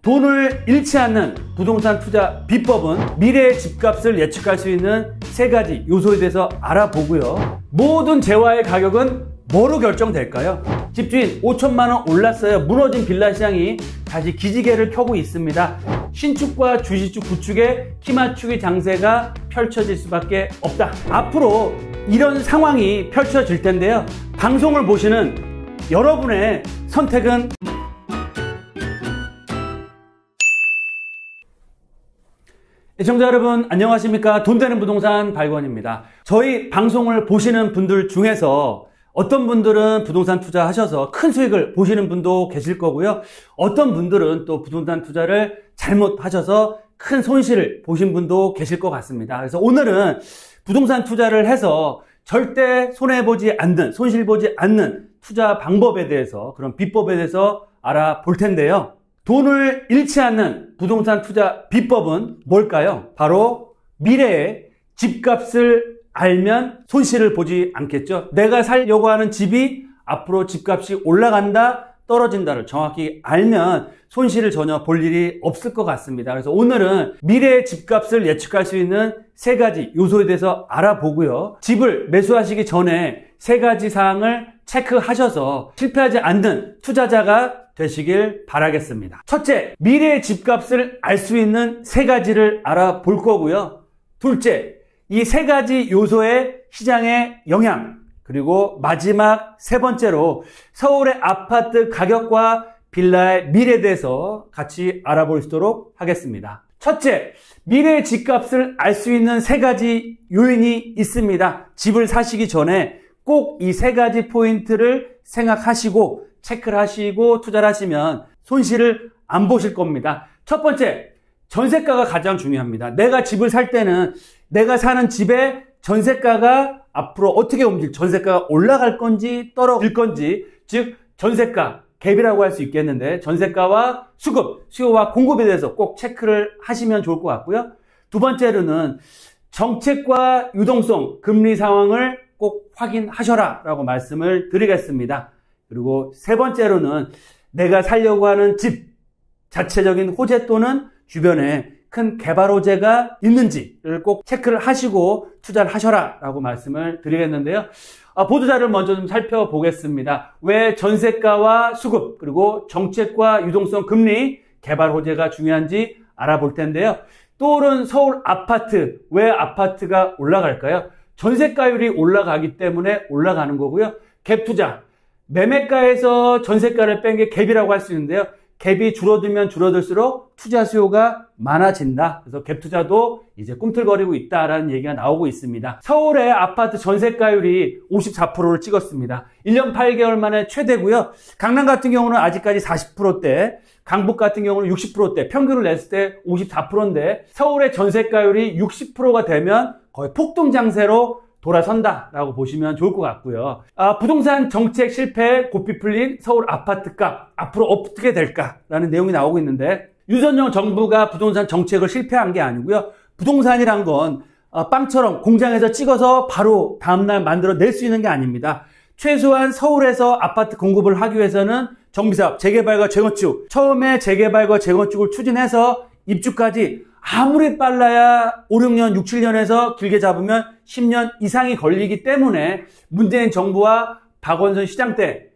돈을 잃지 않는 부동산 투자 비법은 미래의 집값을 예측할 수 있는 세 가지 요소에 대해서 알아보고요. 모든 재화의 가격은 뭐로 결정될까요? 집주인 5천만 원 올랐어요. 무너진 빌라 시장이 다시 기지개를 켜고 있습니다. 신축과 주시축, 구축의 키 맞추기 장세가 펼쳐질 수밖에 없다. 앞으로 이런 상황이 펼쳐질 텐데요. 방송을 보시는 여러분의 선택은 시청자 여러분 안녕하십니까? 돈 되는 부동산 발권입니다. 저희 방송을 보시는 분들 중에서 어떤 분들은 부동산 투자하셔서 큰 수익을 보시는 분도 계실 거고요. 어떤 분들은 또 부동산 투자를 잘못하셔서 큰 손실을 보신 분도 계실 것 같습니다. 그래서 오늘은 부동산 투자를 해서 절대 손해보지 않는, 손실보지 않는 투자 방법에 대해서, 그런 비법에 대해서 알아볼 텐데요. 돈을 잃지 않는 부동산 투자 비법은 뭘까요? 바로 미래의 집값을 알면 손실을 보지 않겠죠. 내가 살려고 하는 집이 앞으로 집값이 올라간다, 떨어진다를 정확히 알면 손실을 전혀 볼 일이 없을 것 같습니다. 그래서 오늘은 미래의 집값을 예측할 수 있는 세 가지 요소에 대해서 알아보고요. 집을 매수하시기 전에 세 가지 사항을 체크하셔서 실패하지 않는 투자자가 되시길 바라겠습니다. 첫째, 미래의 집값을 알 수 있는 세 가지를 알아볼 거고요. 둘째, 이 세 가지 요소의 시장의 영향, 그리고 마지막 세 번째로 서울의 아파트 가격과 빌라의 미래에 대해서 같이 알아볼 수 있도록 하겠습니다. 첫째, 미래의 집값을 알 수 있는 세 가지 요인이 있습니다. 집을 사시기 전에 꼭 이 세 가지 포인트를 생각하시고 체크를 하시고 투자를 하시면 손실을 안 보실 겁니다. 첫 번째, 전세가가 가장 중요합니다. 내가 집을 살 때는 내가 사는 집의 전세가가 앞으로 어떻게 움직일, 전세가가 올라갈 건지 떨어질 건지, 즉 전세가, 갭이라고 할 수 있겠는데 전세가와 수급, 수요와 공급에 대해서 꼭 체크를 하시면 좋을 것 같고요. 두 번째로는 정책과 유동성, 금리 상황을 꼭 확인하셔라 라고 말씀을 드리겠습니다. 그리고 세 번째로는 내가 살려고 하는 집 자체적인 호재 또는 주변에 큰 개발 호재가 있는지를 꼭 체크를 하시고 투자를 하셔라 라고 말씀을 드리겠는데요. 보도자를 먼저 좀 살펴보겠습니다. 왜 전세가와 수급, 그리고 정책과 유동성 금리, 개발 호재가 중요한지 알아볼 텐데요. 또 오른 서울 아파트, 왜 아파트가 올라갈까요? 전세가율이 올라가기 때문에 올라가는 거고요. 갭 투자, 매매가에서 전세가를 뺀 게 갭이라고 할 수 있는데요. 갭이 줄어들면 줄어들수록 투자 수요가 많아진다. 그래서 갭 투자도 이제 꿈틀거리고 있다라는 얘기가 나오고 있습니다. 서울의 아파트 전세가율이 54%를 찍었습니다. 1년 8개월 만에 최대고요. 강남 같은 경우는 아직까지 40%대, 강북 같은 경우는 60%대, 평균을 냈을 때 54%인데 서울의 전세가율이 60%가 되면 거의 폭등장세로 돌아선다라고 보시면 좋을 것 같고요. 부동산 정책 실패에 고삐 풀린 서울 아파트값 앞으로 어떻게 될까라는 내용이 나오고 있는데, 윤석열 정부가 부동산 정책을 실패한 게 아니고요. 부동산이란 건 빵처럼 공장에서 찍어서 바로 다음날 만들어낼 수 있는 게 아닙니다. 최소한 서울에서 아파트 공급을 하기 위해서는 정비사업, 재개발과 재건축, 처음에 재개발과 재건축을 추진해서 입주까지 아무리 빨라야 5, 6년, 6, 7년에서 길게 잡으면 10년 이상이 걸리기 때문에 문재인 정부와 박원순 시장 때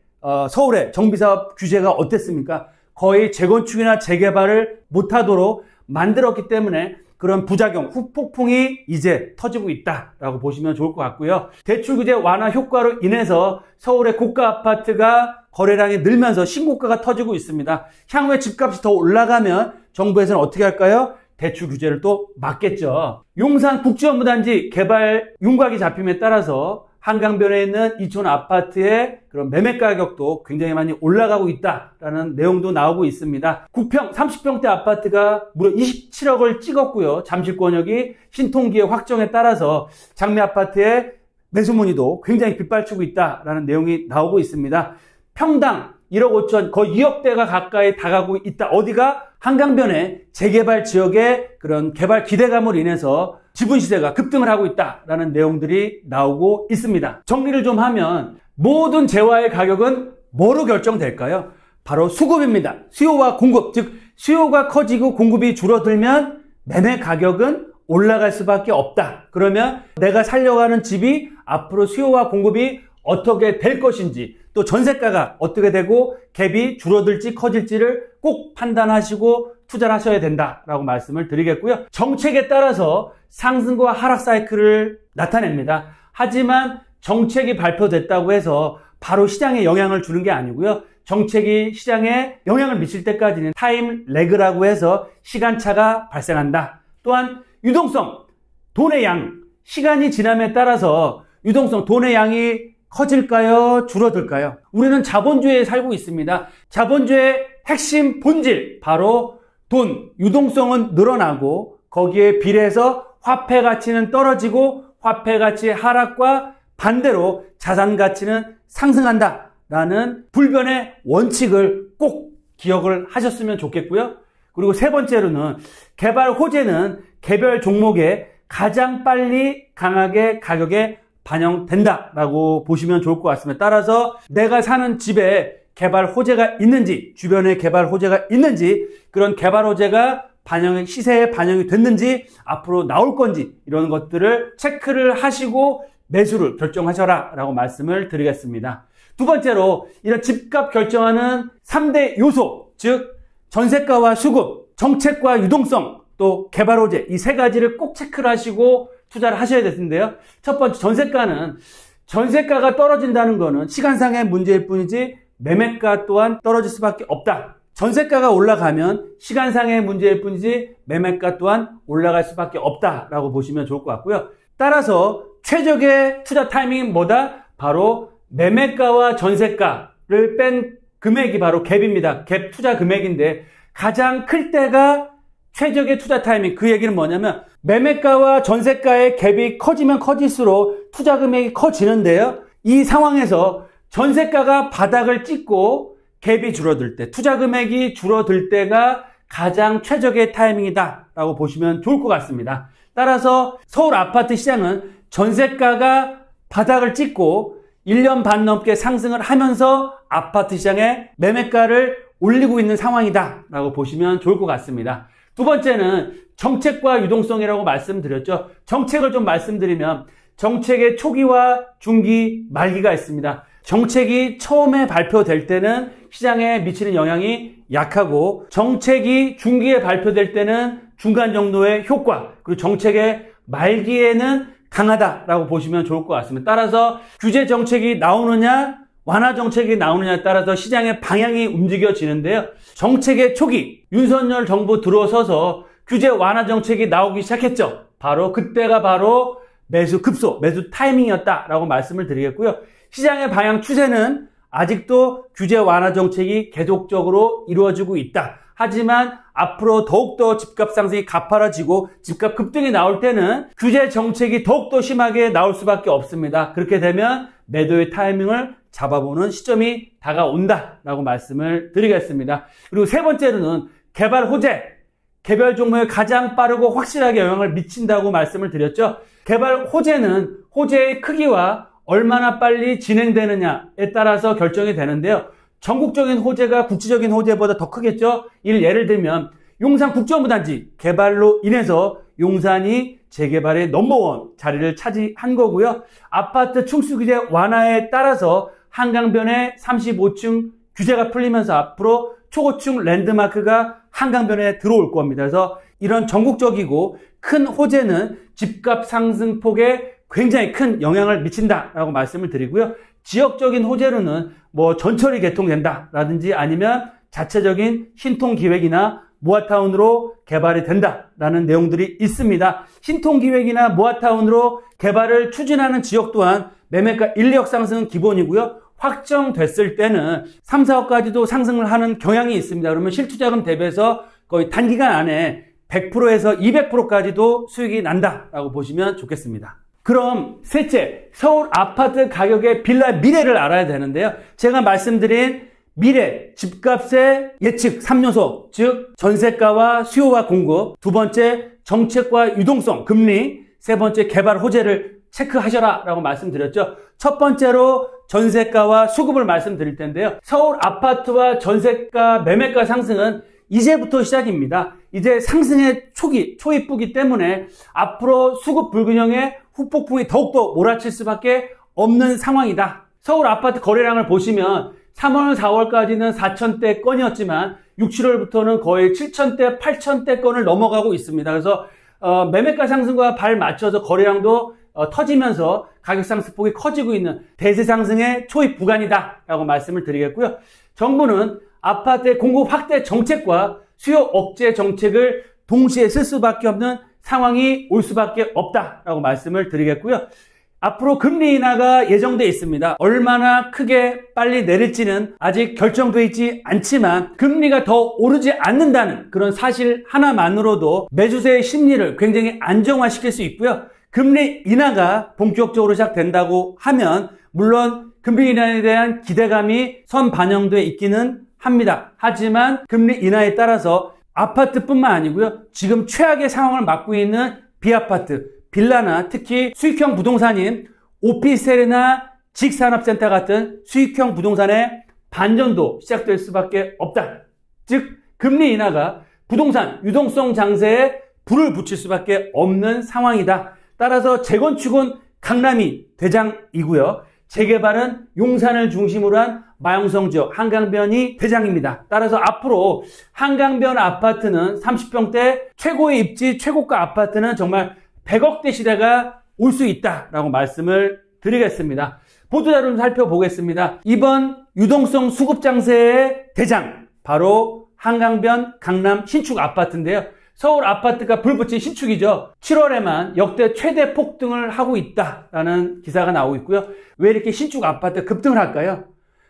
서울의 정비사업 규제가 어땠습니까? 거의 재건축이나 재개발을 못하도록 만들었기 때문에 그런 부작용, 후폭풍이 이제 터지고 있다라고 보시면 좋을 것 같고요. 대출 규제 완화 효과로 인해서 서울의 고가 아파트가 거래량이 늘면서 신고가가 터지고 있습니다. 향후에 집값이 더 올라가면 정부에서는 어떻게 할까요? 대출 규제를 또 막겠죠. 용산 국제업무단지 개발 윤곽이 잡힘에 따라서 한강변에 있는 2촌 아파트의 그런 매매 가격도 굉장히 많이 올라가고 있다라는 내용도 나오고 있습니다. 9평, 30평대 아파트가 무려 27억을 찍었고요. 잠실권역이 신통기의 확정에 따라서 장미 아파트의 매수 문의도 굉장히 빗발치고 있다라는 내용이 나오고 있습니다. 평당 1억 5천, 거의 2억대가 가까이 다가고 있다. 어디가? 한강변의 재개발 지역의 그런 개발 기대감으로 인해서 지분 시세가 급등을 하고 있다라는 내용들이 나오고 있습니다. 정리를 좀 하면 모든 재화의 가격은 뭐로 결정될까요? 바로 수급입니다. 수요와 공급, 즉 수요가 커지고 공급이 줄어들면 매매 가격은 올라갈 수밖에 없다. 그러면 내가 살려고 하는 집이 앞으로 수요와 공급이 어떻게 될 것인지, 또 전세가가 어떻게 되고 갭이 줄어들지 커질지를 꼭 판단하시고 투자를 하셔야 된다라고 말씀을 드리겠고요. 정책에 따라서 상승과 하락 사이클을 나타냅니다. 하지만 정책이 발표됐다고 해서 바로 시장에 영향을 주는 게 아니고요. 정책이 시장에 영향을 미칠 때까지는 타임 레그라고 해서 시간차가 발생한다. 또한 유동성, 돈의 양, 시간이 지남에 따라서 유동성, 돈의 양이 커질까요? 줄어들까요? 우리는 자본주의에 살고 있습니다. 자본주의의 핵심 본질, 바로 돈, 유동성은 늘어나고 거기에 비례해서 화폐 가치는 떨어지고 화폐 가치의 하락과 반대로 자산 가치는 상승한다라는 불변의 원칙을 꼭 기억을 하셨으면 좋겠고요. 그리고 세 번째로는 개발 호재는 개별 종목에 가장 빨리 강하게 가격에 반영된다라고 보시면 좋을 것 같습니다. 따라서 내가 사는 집에 개발 호재가 있는지, 주변에 개발 호재가 있는지, 그런 개발 호재가 시세에 반영이 됐는지, 앞으로 나올 건지, 이런 것들을 체크를 하시고 매수를 결정하셔라 라고 말씀을 드리겠습니다. 두 번째로 이런 집값 결정하는 3대 요소, 즉 전세가와 수급, 정책과 유동성, 또 개발 호재, 이 세 가지를 꼭 체크를 하시고 투자를 하셔야 되는데요. 첫 번째, 전세가가 떨어진다는 것은 시간상의 문제일 뿐이지 매매가 또한 떨어질 수밖에 없다. 전세가가 올라가면 시간상의 문제일 뿐이지 매매가 또한 올라갈 수밖에 없다라고 보시면 좋을 것 같고요. 따라서 최적의 투자 타이밍은 뭐다? 바로 매매가와 전세가를 뺀 금액이 바로 갭입니다. 갭 투자 금액인데 가장 클 때가 최적의 투자 타이밍. 그 얘기는 뭐냐면 매매가와 전세가의 갭이 커지면 커질수록 투자 금액이 커지는데요. 이 상황에서 전세가가 바닥을 찍고 갭이 줄어들 때, 투자 금액이 줄어들 때가 가장 최적의 타이밍이다 라고 보시면 좋을 것 같습니다. 따라서 서울 아파트 시장은 전세가가 바닥을 찍고 1년 반 넘게 상승을 하면서 아파트 시장의 매매가를 올리고 있는 상황이다 라고 보시면 좋을 것 같습니다. 두 번째는 정책과 유동성이라고 말씀드렸죠. 정책을 좀 말씀드리면 정책의 초기와 중기, 말기가 있습니다. 정책이 처음에 발표될 때는 시장에 미치는 영향이 약하고, 정책이 중기에 발표될 때는 중간 정도의 효과, 그리고 정책의 말기에는 강하다라고 보시면 좋을 것 같습니다. 따라서 규제 정책이 나오느냐, 완화 정책이 나오느냐에 따라서 시장의 방향이 움직여지는데요. 정책의 초기, 윤석열 정부 들어서서 규제 완화 정책이 나오기 시작했죠. 바로 그때가 바로 매수 급소, 매수 타이밍이었다라고 말씀을 드리겠고요. 시장의 방향 추세는 아직도 규제 완화 정책이 계속적으로 이루어지고 있다. 하지만 앞으로 더욱더 집값 상승이 가파라지고 집값 급등이 나올 때는 규제 정책이 더욱더 심하게 나올 수밖에 없습니다. 그렇게 되면 매도의 타이밍을 잡아보는 시점이 다가온다라고 말씀을 드리겠습니다. 그리고 세 번째로는 개발 호재, 개별 종목에 가장 빠르고 확실하게 영향을 미친다고 말씀을 드렸죠. 개발 호재는 호재의 크기와 얼마나 빨리 진행되느냐에 따라서 결정이 되는데요. 전국적인 호재가 국지적인 호재보다 더 크겠죠. 예를 들면 용산 국정부단지 개발로 인해서 용산이 재개발의 넘버원 자리를 차지한 거고요. 아파트 층수 규제 완화에 따라서 한강변에 35층 규제가 풀리면서 앞으로 초고층 랜드마크가 한강변에 들어올 겁니다. 그래서 이런 전국적이고 큰 호재는 집값 상승폭에 굉장히 큰 영향을 미친다라고 말씀을 드리고요. 지역적인 호재로는 전철이 개통된다라든지 아니면 자체적인 신통기획이나 모아타운으로 개발이 된다라는 내용들이 있습니다. 신통기획이나 모아타운으로 개발을 추진하는 지역 또한 매매가 1, 2억 상승은 기본이고요. 확정됐을 때는 3, 4억까지도 상승을 하는 경향이 있습니다. 그러면 실투자금 대비해서 거의 단기간 안에 100%에서 200%까지도 수익이 난다라고 보시면 좋겠습니다. 그럼 셋째, 서울 아파트 가격의 빌라 미래를 알아야 되는데요. 제가 말씀드린 미래, 집값의 예측 3요소, 즉 전세가와 수요와 공급, 두 번째 정책과 유동성, 금리, 세 번째 개발 호재를 체크하셔라 라고 말씀드렸죠. 첫 번째로 전세가와 수급을 말씀드릴 텐데요. 서울 아파트와 전세가 매매가 상승은 이제부터 시작입니다. 이제 상승의 초입부기 때문에 앞으로 수급 불균형의 후폭풍이 더욱더 몰아칠 수밖에 없는 상황이다. 서울 아파트 거래량을 보시면 3월, 4월까지는 4,000대 건이었지만 6, 7월부터는 거의 7,000대, 8,000대 건을 넘어가고 있습니다. 그래서 매매가 상승과 발 맞춰서 거래량도 터지면서 가격 상승폭이 커지고 있는 대세 상승의 초입 구간이다 라고 말씀을 드리겠고요. 정부는 아파트의 공급 확대 정책과 수요 억제 정책을 동시에 쓸 수밖에 없는 상황이 올 수밖에 없다라고 말씀을 드리겠고요. 앞으로 금리 인하가 예정돼 있습니다. 얼마나 크게 빨리 내릴지는 아직 결정돼 있지 않지만 금리가 더 오르지 않는다는 그런 사실 하나만으로도 매수세의 심리를 굉장히 안정화시킬 수 있고요. 금리 인하가 본격적으로 시작된다고 하면 물론 금리 인하에 대한 기대감이 선반영돼 있기는 합니다. 하지만 금리 인하에 따라서 아파트뿐만 아니고요. 지금 최악의 상황을 맞고 있는 비아파트, 빌라나 특히 수익형 부동산인 오피스텔이나 직산업센터 같은 수익형 부동산의 반전도 시작될 수밖에 없다. 즉 금리 인하가 부동산 유동성 장세에 불을 붙일 수밖에 없는 상황이다. 따라서 재건축은 강남이 대장이고요. 재개발은 용산을 중심으로 한 마용성 지역 한강변이 대장입니다. 따라서 앞으로 한강변 아파트는 30평대 최고의 입지 최고가 아파트는 정말 100억대 시대가 올 수 있다라고 말씀을 드리겠습니다. 보도자료를 살펴보겠습니다. 이번 유동성 수급 장세의 대장 바로 한강변 강남 신축 아파트인데요. 서울 아파트가 불붙인 신축이죠. 7월에만 역대 최대 폭등을 하고 있다라는 기사가 나오고 있고요. 왜 이렇게 신축 아파트 급등을 할까요?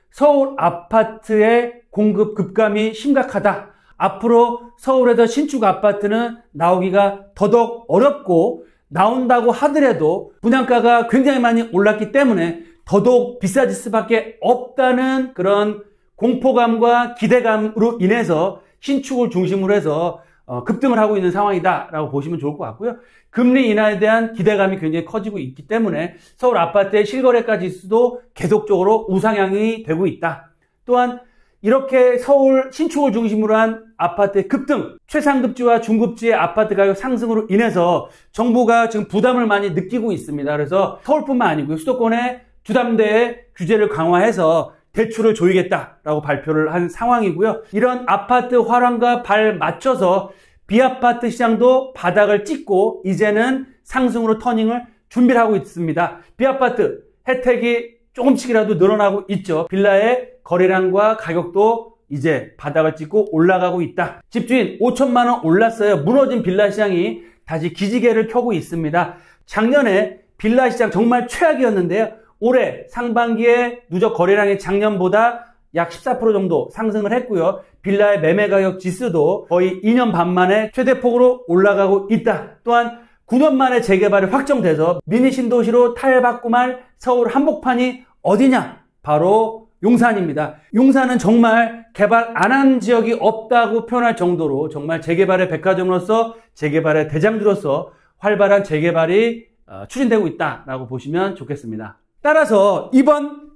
서울 아파트의 공급 급감이 심각하다. 앞으로 서울에서 신축 아파트는 나오기가 더더욱 어렵고 나온다고 하더라도 분양가가 굉장히 많이 올랐기 때문에 더더욱 비싸질 수밖에 없다는 그런 공포감과 기대감으로 인해서 신축을 중심으로 해서 급등을 하고 있는 상황이다라고 보시면 좋을 것 같고요. 금리 인하에 대한 기대감이 굉장히 커지고 있기 때문에 서울 아파트의 실거래가 지수도 계속적으로 우상향이 되고 있다. 또한 이렇게 서울 신축을 중심으로 한 아파트의 급등, 최상급지와 중급지의 아파트 가격 상승으로 인해서 정부가 지금 부담을 많이 느끼고 있습니다. 그래서 서울뿐만 아니고요. 수도권의 주담대의 규제를 강화해서 대출을 조이겠다라고 발표를 한 상황이고요. 이런 아파트 화랑과 발 맞춰서 비아파트 시장도 바닥을 찍고 이제는 상승으로 터닝을 준비를 하고 있습니다. 비아파트 혜택이 조금씩이라도 늘어나고 있죠. 빌라의 거래량과 가격도 이제 바닥을 찍고 올라가고 있다. 집주인 5천만 원 올랐어요. 무너진 빌라 시장이 다시 기지개를 켜고 있습니다. 작년에 빌라 시장 정말 최악이었는데요. 올해 상반기에 누적 거래량이 작년보다 약 14% 정도 상승을 했고요. 빌라의 매매 가격 지수도 거의 2년 반 만에 최대폭으로 올라가고 있다. 또한 9년 만에 재개발이 확정돼서 미니 신도시로 탈바꿈할 서울 한복판이 어디냐? 바로 용산입니다. 용산은 정말 개발 안 한 지역이 없다고 표현할 정도로 정말 재개발의 백화점으로서 재개발의 대장주로서 활발한 재개발이 추진되고 있다라고 보시면 좋겠습니다. 따라서 이번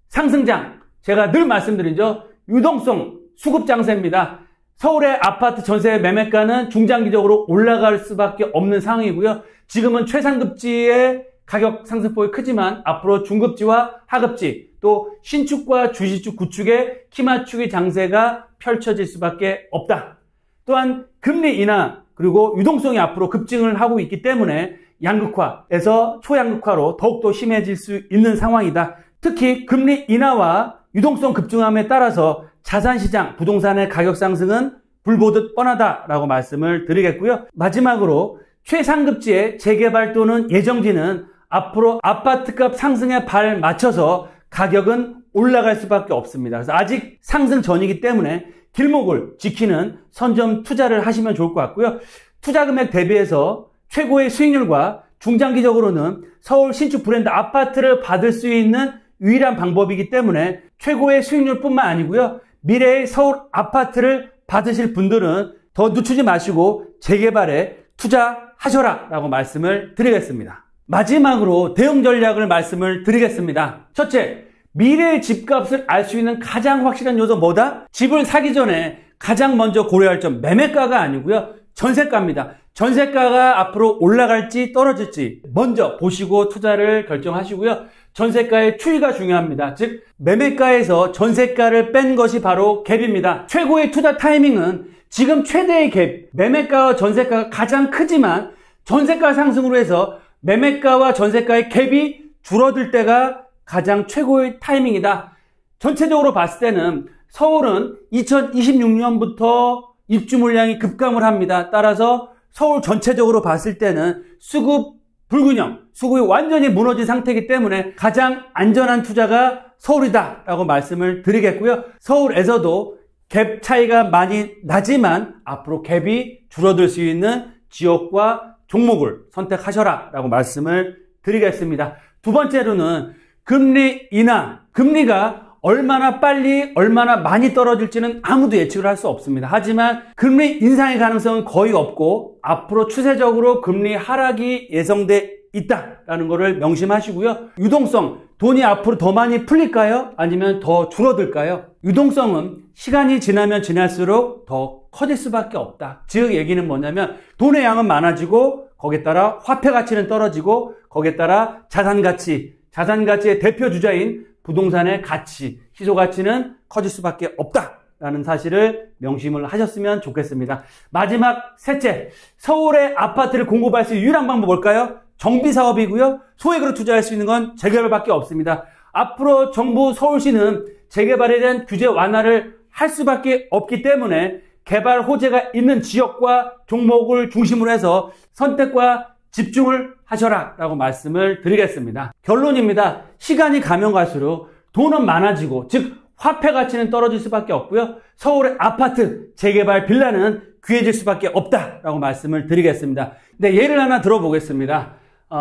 상승장 제가 늘 말씀드리죠. 유동성 수급 장세입니다. 서울의 아파트 전세 매매가는 중장기적으로 올라갈 수밖에 없는 상황이고요. 지금은 최상급지의 가격 상승폭이 크지만 앞으로 중급지와 하급지 또 신축과 주시축 구축의 키맞추기 장세가 펼쳐질 수밖에 없다. 또한 금리 인하 그리고 유동성이 앞으로 급증을 하고 있기 때문에 양극화에서 초양극화로 더욱더 심해질 수 있는 상황이다. 특히 금리 인하와 유동성 급증함에 따라서 자산시장, 부동산의 가격 상승은 불보듯 뻔하다라고 말씀을 드리겠고요. 마지막으로 최상급지의 재개발 또는 예정지는 앞으로 아파트값 상승에 발 맞춰서 가격은 올라갈 수밖에 없습니다. 그래서 아직 상승 전이기 때문에 길목을 지키는 선점 투자를 하시면 좋을 것 같고요. 투자 금액 대비해서 최고의 수익률과 중장기적으로는 서울 신축 브랜드 아파트를 받을 수 있는 유일한 방법이기 때문에 최고의 수익률뿐만 아니고요. 미래의 서울 아파트를 받으실 분들은 더 늦추지 마시고 재개발에 투자하셔라 라고 말씀을 드리겠습니다. 마지막으로 대응 전략을 말씀을 드리겠습니다. 첫째, 미래의 집값을 알 수 있는 가장 확실한 요소 뭐다? 집을 사기 전에 가장 먼저 고려할 점, 매매가가 아니고요. 전세가입니다. 전세가가 앞으로 올라갈지 떨어질지 먼저 보시고 투자를 결정하시고요. 전세가의 추이가 중요합니다. 즉 매매가에서 전세가를 뺀 것이 바로 갭입니다. 최고의 투자 타이밍은 지금 최대의 갭, 매매가와 전세가가 가장 크지만 전세가 상승으로 해서 매매가와 전세가의 갭이 줄어들 때가 가장 최고의 타이밍이다. 전체적으로 봤을 때는 서울은 2026년부터 입주 물량이 급감을 합니다. 따라서 서울 전체적으로 봤을 때는 수급 불균형, 수급이 완전히 무너진 상태이기 때문에 가장 안전한 투자가 서울이다 라고 말씀을 드리겠고요. 서울에서도 갭 차이가 많이 나지만 앞으로 갭이 줄어들 수 있는 지역과 종목을 선택하셔라 라고 말씀을 드리겠습니다. 두 번째로는 금리 인하, 금리가 얼마나 빨리 얼마나 많이 떨어질지는 아무도 예측을 할 수 없습니다. 하지만 금리 인상의 가능성은 거의 없고 앞으로 추세적으로 금리 하락이 예상돼 있다라는 것을 명심하시고요. 유동성, 돈이 앞으로 더 많이 풀릴까요? 아니면 더 줄어들까요? 유동성은 시간이 지나면 지날수록 더 커질 수밖에 없다. 즉 얘기는 뭐냐면 돈의 양은 많아지고 거기에 따라 화폐 가치는 떨어지고 거기에 따라 자산 가치의 대표 주자인 부동산의 가치, 시소 가치는 커질 수밖에 없다라는 사실을 명심을 하셨으면 좋겠습니다. 마지막 셋째, 서울의 아파트를 공급할 수 있는 유일한 방법 뭘까요? 정비 사업이고요. 소액으로 투자할 수 있는 건 재개발밖에 없습니다. 앞으로 정부 서울시는 재개발에 대한 규제 완화를 할 수밖에 없기 때문에 개발 호재가 있는 지역과 종목을 중심으로 해서 선택과 집중을 하셔라 라고 말씀을 드리겠습니다. 결론입니다. 시간이 가면 갈수록 돈은 많아지고 즉 화폐 가치는 떨어질 수밖에 없고요. 서울의 아파트, 재개발 빌라는 귀해질 수밖에 없다 라고 말씀을 드리겠습니다. 네, 예를 하나 들어보겠습니다.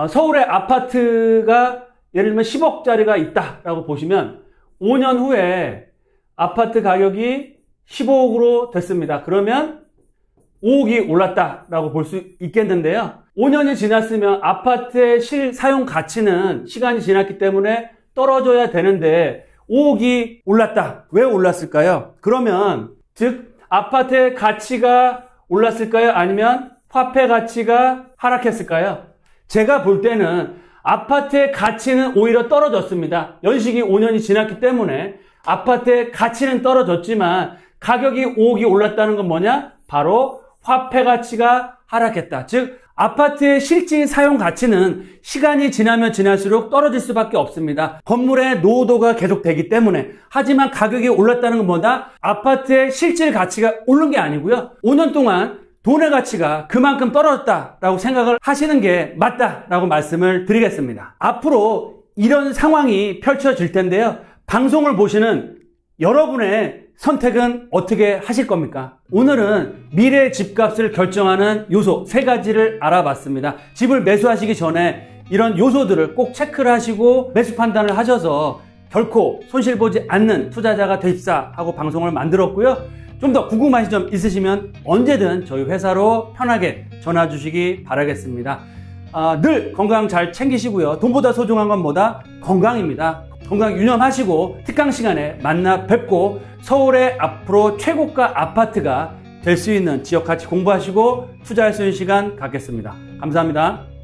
서울의 아파트가 예를 들면 10억짜리가 있다라고 보시면 5년 후에 아파트 가격이 15억으로 됐습니다. 그러면 5억이 올랐다라고 볼 수 있겠는데요. 5년이 지났으면 아파트의 실사용 가치는 시간이 지났기 때문에 떨어져야 되는데 5억이 올랐다. 왜 올랐을까요? 그러면 즉 아파트의 가치가 올랐을까요? 아니면 화폐 가치가 하락했을까요? 제가 볼 때는 아파트의 가치는 오히려 떨어졌습니다. 연식이 5년이 지났기 때문에 아파트의 가치는 떨어졌지만 가격이 5억이 올랐다는 건 뭐냐? 바로 화폐 가치가 하락했다. 즉 아파트의 실질 사용 가치는 시간이 지나면 지날수록 떨어질 수밖에 없습니다. 건물의 노후도가 계속되기 때문에. 하지만 가격이 올랐다는 건 뭐다? 아파트의 실질 가치가 오른 게 아니고요. 5년 동안 돈의 가치가 그만큼 떨어졌다라고 생각을 하시는 게 맞다라고 말씀을 드리겠습니다. 앞으로 이런 상황이 펼쳐질 텐데요. 방송을 보시는 여러분의 선택은 어떻게 하실 겁니까? 오늘은 미래 집값을 결정하는 요소 3가지를 알아봤습니다. 집을 매수하시기 전에 이런 요소들을 꼭 체크를 하시고 매수 판단을 하셔서 결코 손실 보지 않는 투자자가 되십사 하고 방송을 만들었고요. 좀 더 궁금하신 점 있으시면 언제든 저희 회사로 편하게 전화 주시기 바라겠습니다. 늘 건강 잘 챙기시고요. 돈보다 소중한 건 뭐다? 건강입니다. 건강 유념하시고 특강 시간에 만나 뵙고 서울의 앞으로 최고가 아파트가 될 수 있는 지역 가치 공부하시고 투자할 수 있는 시간 갖겠습니다. 감사합니다.